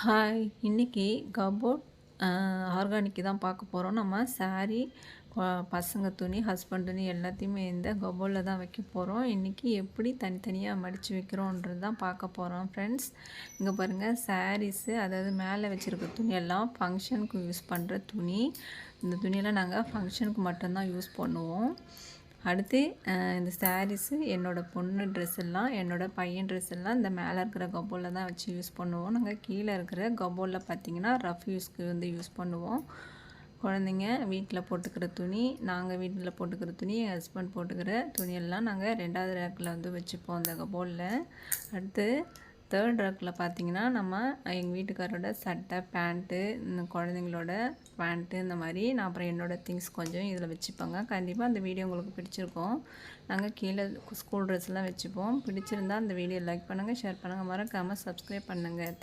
Hi! இன்னைக்கு cupboard organic தான் பார்க்க போகிறோம். நம்ம சாரீ, பசங்க துணி, ஹஸ்பண்ட் துணி எல்லாத்தையுமே இந்த கபோர்டில் தான் வைக்க போகிறோம். இன்றைக்கி எப்படி தனித்தனியாக மடித்து வைக்கிறோன்றது தான் பார்க்க போகிறோம் ஃப்ரெண்ட்ஸ். இங்கே பாருங்கள், சாரீஸு, அதாவது மேலே வச்சுருக்க துணியெல்லாம் ஃபங்க்ஷனுக்கு யூஸ் பண்ணுற துணி. இந்த துணியெல்லாம் நாங்கள் ஃபங்க்ஷனுக்கு மட்டும்தான் யூஸ் பண்ணுவோம். அடுத்து இந்த சாரீஸு, என்னோடய பொண்ணு ட்ரெஸ் எல்லாம், என்னோடய பையன் ட்ரெஸ் எல்லாம் இந்த மேலே இருக்கிற கபோர்டில் தான் வச்சு யூஸ் பண்ணுவோம். நாங்கள் கீழே இருக்கிற கபோர்டில் பார்த்திங்கன்னா ரஃப் யூஸ்க்கு வந்து யூஸ் பண்ணுவோம். குழந்தைங்க வீட்டில் போட்டுக்கிற துணி, நாங்கள் வீட்டில் போட்டுக்கிற துணி, என் ஹஸ்பண்ட் போட்டுக்கிற துணியெல்லாம் நாங்கள் 2வது ரேக்கில் வந்து வச்சுப்போம் அந்த கபோர்டில். அடுத்து 3rd ரேக்கில் பார்த்திங்கன்னா நம்ம எங்கள் வீட்டுக்காரோட சட்டை, பேண்ட்டு, இந்த குழந்தைங்களோட பேண்ட்டு, இந்த மாதிரி நான் அப்புறம் என்னோடய திங்ஸ் கொஞ்சம் இதில் வச்சுப்பேங்க. கண்டிப்பாக அந்த வீடியோ உங்களுக்கு பிடிச்சிருக்கும். நாங்கள் கீழே ஸ்கூல் ட்ரெஸ்லாம் வச்சுப்போம். பிடிச்சிருந்தால் அந்த வீடியோ லைக் பண்ணுங்கள், ஷேர் பண்ணுங்கள், மறக்காமல் சப்ஸ்கிரைப் பண்ணுங்கள்.